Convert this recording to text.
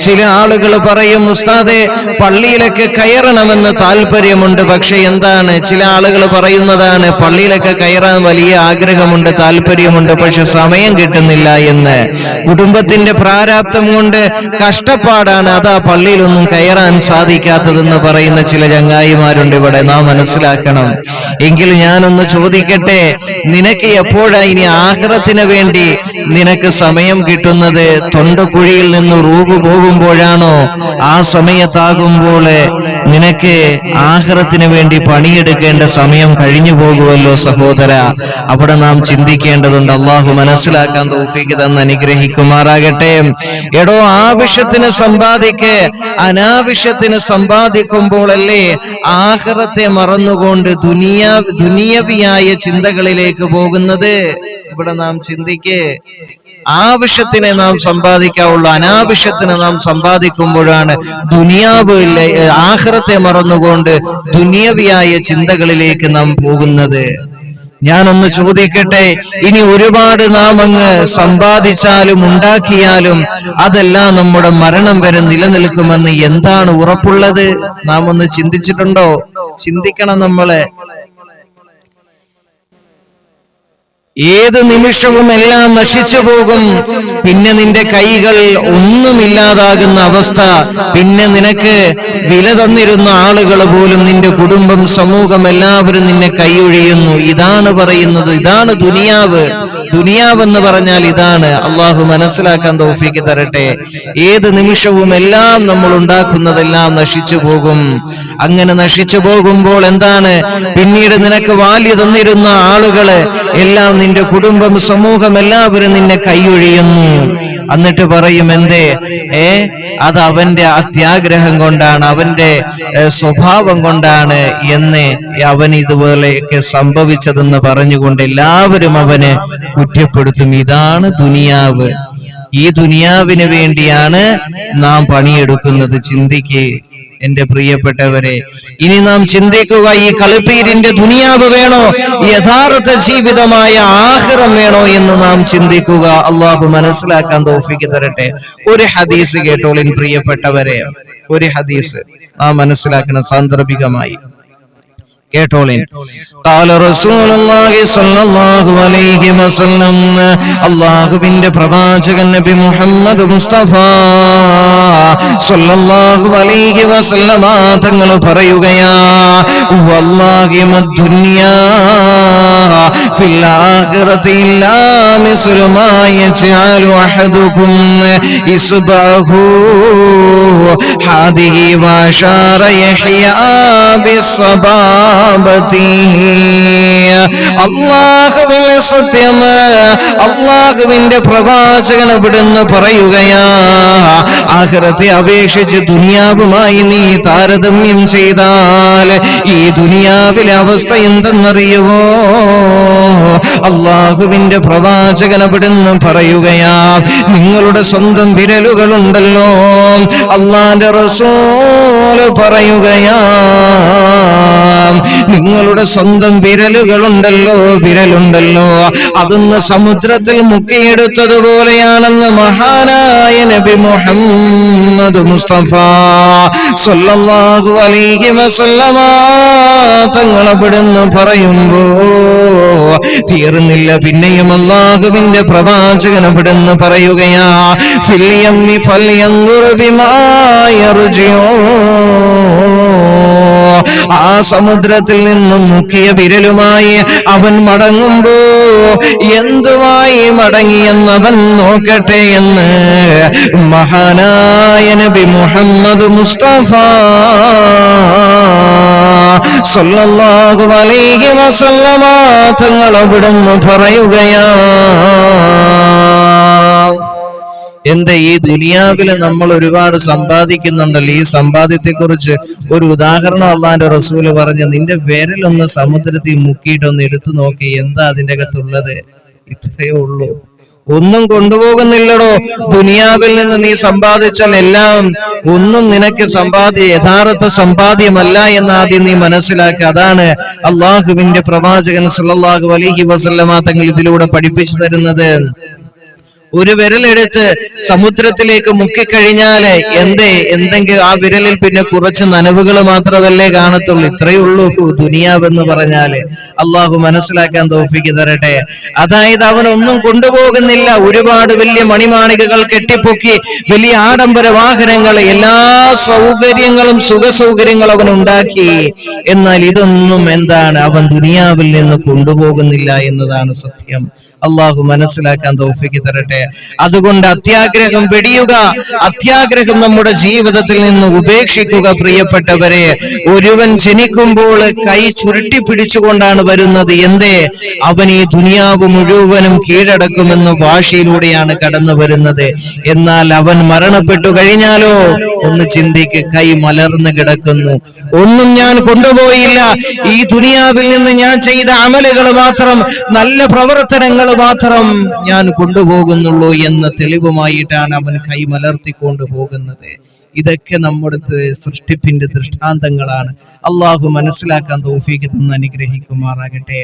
ചില ആളുകൾ പറയും, ഉസ്താദേ പള്ളിയിലൊക്കെ കയറണമെന്ന് താല്പര്യമുണ്ട്, പക്ഷെ എന്താണ്, ചില ആളുകൾ പറയുന്നതാണ് പള്ളിയിലൊക്കെ കയറാൻ വലിയ ആഗ്രഹമുണ്ട്, താല്പര്യമുണ്ട്, പക്ഷെ സമയം കിട്ടുന്നില്ല എന്ന്. കുടുംബത്തിന്റെ പ്രാരാബ്ധം കൊണ്ട് കഷ്ടപ്പാടാണ്, അതാ പള്ളിയിലൊന്നും കയറാൻ സാധിക്കാത്തതെന്ന് പറയുന്ന ചില ചങ്ങായിമാരുണ്ട് ഇവിടെ. നാം മനസ്സിലാക്കണം. എങ്കിൽ ഞാനൊന്ന് ചോദിക്കട്ടെ, നിനക്ക് എപ്പോഴാ ഇനി ആഖിറത്തിന് വേണ്ടി നിനക്ക് സമയം കിട്ടുന്നത്? തൊണ്ടക്കുഴിയിൽ നിന്ന് റൂഹ് പോകുമ്പോഴാണോ? ആ സമയത്താകുമ്പോൾ നിനക്ക് ആഖിറത്തിന് വേണ്ടി പണിയെടുക്കേണ്ട സമയം കഴിഞ്ഞു പോകുമല്ലോ സഹോദര. അവിടെ നാം ചിന്തിക്കേണ്ടതുണ്ട്. അള്ളാഹു മനസ്സിലാക്കാൻ തൗഫീഖ് തന്ന് അനുഗ്രഹിക്കുമാറാകട്ടെ. എടോ, ആവശ്യത്തിന് സമ്പാദിക്ക്. അനാവശ്യത്തിന് സമ്പാദിക്കുമ്പോഴല്ലേ ആഖിറത്തെ മറന്നുകൊണ്ട് ദുനിയവിയായ ചിന്തകളിലേക്ക് പോകുന്നത്. ഇവിടെ നാം ചിന്തിക്ക്. ആവശ്യത്തിനെ നാം സമ്പാദിക്കാവുള്ളൂ. അനാവശ്യത്തിന് നാം സമ്പാദിക്കുമ്പോഴാണ് ആഖിറത്തെ മറന്നുകൊണ്ട് ദുനിയവിയായ ചിന്തകളിലേക്ക് നാം പോകുന്നത്. ഞാനൊന്ന് ചോദിക്കട്ടെ, ഇനി ഒരുപാട് നാം അങ്ങ് സമ്പാദിച്ചാലും ഉണ്ടാക്കിയാലും അതെല്ലാം നമ്മുടെ മരണം വരെ നിലനിൽക്കുമെന്ന് എന്താണ് ഉറപ്പുള്ളത്? നാം ഒന്ന് ചിന്തിച്ചിട്ടുണ്ടോ? ചിന്തിക്കണം നമ്മളെ. ഏത് നിമിഷവും എല്ലാം നശിച്ചു പോകും. പിന്നെ നിന്റെ കൈകൾ ഒന്നുമില്ലാതാകുന്ന അവസ്ഥ. പിന്നെ നിനക്ക് വില തന്നിരുന്ന ആളുകൾ പോലും, നിന്റെ കുടുംബം, സമൂഹം എല്ലാവരും നിന്നെ കൈയൊഴിയുന്നു. ഇതാണ് പറയുന്നത്. ഇതാണ് ദുനിയാവ്. ദുനിയാവെന്ന് പറഞ്ഞാൽ ഇതാണ്. അള്ളാഹു മനസ്സിലാക്കാൻ തൗഫീഖ് തരട്ടെ. ഏത് നിമിഷവും എല്ലാം നമ്മൾ ഉണ്ടാക്കുന്നതെല്ലാം നശിച്ചു പോകും. അങ്ങനെ നശിച്ചു പോകുമ്പോൾ എന്താണ്, പിന്നീട് നിനക്ക് വാല്യ തന്നിരുന്ന ആളുകള് എല്ലാം, നിന്റെ കുടുംബം, സമൂഹം എല്ലാവരും നിന്നെ കൈയൊഴിയുന്നു. എന്നിട്ട് പറയും, എന്തേ? അത് അവന്റെ അത്യാഗ്രഹം കൊണ്ടാണ്, അവന്റെ സ്വഭാവം കൊണ്ടാണ് എന്ന്, അവൻ ഇതുപോലെയൊക്കെ സംഭവിച്ചതെന്ന് പറഞ്ഞുകൊണ്ട് എല്ലാവരും അവനെ കുറ്റപ്പെടുത്തും. ഇതാണ് ദുനിയാവ്. ഈ ദുനിയാവിന് വേണ്ടിയാണ് നാം പണിയെടുക്കുന്നത്. ചിന്തിക്കേ എന്റെ പ്രിയപ്പെട്ടവരെ. ഇനി നാം ചിന്തിക്കുക, ഈ കളിപ്പീരിന്റെ ദുനിയാവ് വേണോ, യഥാർത്ഥ ജീവിതമായ ആഖിറം വേണോ എന്ന് നാം ചിന്തിക്കുക. അള്ളാഹു മനസ്സിലാക്കാൻ തൗഫീഖ് തരട്ടെ. ഒരു ഹദീസ് കേട്ടോളിൻ പ്രിയപ്പെട്ടവരെ. ഒരു ഹദീസ് നാം മനസ്സിലാക്കണം സാന്ദർഭികമായി കേട്ടോളിൻ. ഖാല റസൂലുള്ളാഹി സ്വല്ലല്ലാഹു അലൈഹി വസല്ലം, അല്ലാഹുവിന്റെ പ്രവാചകൻ നബി മുഹമ്മദ് മുസ്തഫ സ്വല്ലല്ലാഹു അലൈഹി വസല്ലം തങ്ങൾ പറയുകയാ, വല്ലാഹി മദ്ദുനിയാ ഫിൽ ആഖിറതി ഇല്ലാ മിസ്ലു മാ യജഅലു അഹദുകും ഇസ്ബഹു ഹാദിഹി വശാറ യഹ്യാ ബിസ്സബാ. അല്ലാഹുവിന്റെ സത്യം, അല്ലാഹുവിന്റെ പ്രവാചകൻ അവിടുന്ന് പറയുകയാ, ആഖിറത്തെ അപേക്ഷിച്ച് ദുനിയാവുമായി നീ താരതമ്യം ചെയ്താൽ ഈ ദുനിയാവിലെ അവസ്ഥ എന്തെന്നറിയുമോ? അല്ലാഹുവിന്റെ പ്രവാചകൻ അവിടുന്ന് പറയുകയാ, നിങ്ങളുടെ സ്വന്തം വിരലുകളുണ്ടല്ലോ, അല്ലാഹുവിന്റെ റസൂൽ പറയുകയാ, നിങ്ങളുടെ സ്വന്തം വിരലുകളുണ്ടല്ലോ, അതൊന്ന് സമുദ്രത്തിൽ മുക്കിയെടുത്തതുപോലെയാണെന്ന് മഹാനായ നബി മുഹമ്മദ് മുസ്തഫ സ്വല്ലല്ലാഹു അലൈഹി വസല്ലമ തങ്ങൾ അവിടുന്ന് പറയുമ്പോ തീർന്നില്ല. പിന്നെയും അല്ലാഹുവിന്റെ പ്രവാചകൻ അവിടുന്ന് പറയുകയാ, ഫിൽ യമ്മി ഫൽയൻദുർ ബിമാ യർജിഉ. ആ സമുദ്രത്തിൽ നിന്നും മുക്കിയ വിരലുമായി അവൻ മടങ്ങുമ്പോ എന്തുമായി മടങ്ങിയെന്നവൻ നോക്കട്ടെ എന്ന് മഹാനായ നബി മുഹമ്മദ് മുസ്തഫ സ്വല്ലല്ലാഹു അലൈഹി വസല്ലമ തങ്ങൾ അവിടുന്ന് പറയുകയാ. എന്താ, ഈ ദുനിയാവിൽ നമ്മൾ ഒരുപാട് സമ്പാദിക്കുന്നുണ്ടല്ലോ. ഈ സമ്പാദ്യത്തെ കുറിച്ച് ഒരു ഉദാഹരണം അള്ളാന്റെ റസൂല് പറഞ്ഞ്, നിന്റെ വിരലൊന്ന് സമുദ്രത്തിൽ മുക്കിയിട്ടൊന്ന് എടുത്തു നോക്കി, എന്താ അതിന്റെ അകത്തുള്ളത്? ഇത്രയേ ഉള്ളൂ. ഒന്നും കൊണ്ടുപോകുന്നില്ലടോ. ദുനിയാവിൽ നിന്ന് നീ സമ്പാദിച്ചാൽ എല്ലാം ഒന്നും നിനക്ക് യഥാർത്ഥ സമ്പാദ്യമല്ല എന്ന് ആദ്യം നീ മനസ്സിലാക്കുക. അതാണ് അള്ളാഹുവിന്റെ പ്രവാചകൻ സല്ലല്ലാഹു അലൈഹി വസല്ലമ തങ്ങൾ ഇതിലൂടെ പഠിപ്പിച്ചു തരുന്നത്. ഒരു വിരലെടുത്ത് സമുദ്രത്തിലേക്ക് മുക്കിക്കഴിഞ്ഞാല് എന്തെങ്കിലും ആ വിരലിൽ പിന്നെ കുറച്ച് നനവുകൾ മാത്രമല്ലേ കാണത്തുള്ളൂ. ഇത്രയേ ഉള്ളൂ ദുനിയാവെന്ന് പറഞ്ഞാല്. അള്ളാഹു മനസ്സിലാക്കാൻ തൗഫീഖ് തരട്ടെ. അതായത് അവനൊന്നും കൊണ്ടുപോകുന്നില്ല. ഒരുപാട് വലിയ മണിമാളികകൾ കെട്ടിപ്പൊക്കി, വലിയ ആഡംബര വാഹനങ്ങൾ, എല്ലാ സൗകര്യങ്ങളും സുഖ സൗകര്യങ്ങളും അവൻ ഉണ്ടാക്കി. എന്നാൽ ഇതൊന്നും എന്താണ്, അവൻ ദുനിയാവിൽ നിന്ന് കൊണ്ടുപോകുന്നില്ല എന്നതാണ് സത്യം. അള്ളാഹു മനസ്സിലാക്കാൻ തൗഫീഖ് തരട്ടെ. അതുകൊണ്ട് അത്യാഗ്രഹം വെടിയുക, അത്യാഗ്രഹം നമ്മുടെ ജീവിതത്തിൽ നിന്ന് ഉപേക്ഷിക്കുക. പ്രിയപ്പെട്ടവരെ, ഒരുവൻ ജനിക്കുമ്പോൾ കൈ ചുരുട്ടി പിടിച്ചുകൊണ്ടാണ് വരുന്നത്. അവൻ ഈ ദുനിയാവ് മുഴുവനും കീഴടക്കുമെന്ന വാശിയിലൂടെയാണ് കടന്നു വരുന്നത്. എന്നാൽ അവൻ മരണപ്പെട്ടു കഴിഞ്ഞാലോ, ഒന്ന് ചിന്തിക്ക്, കൈ മലർന്നു കിടക്കുന്നു. ഒന്നും ഞാൻ കൊണ്ടുപോയില്ല, ഈ ദുനിയാവിൽ നിന്ന് ഞാൻ ചെയ്ത അമലുകൾ മാത്രം, നല്ല പ്രവർത്തനങ്ങൾ മാത്രം ഞാൻ കൊണ്ടുപോകുന്നുള്ളൂ എന്ന തെളിവുമായിട്ടാണ് അവൻ കൈ മലർത്തിക്കൊണ്ടു പോകുന്നത്. ഇതൊക്കെ നമ്മുടെ സൃഷ്ടിപ്പിന്റെ ദൃഷ്ടാന്തങ്ങളാണ്. അള്ളാഹു മനസ്സിലാക്കാൻ തൗഫീഖ് തന്ന് അനുഗ്രഹിക്കുമാറാകട്ടെ.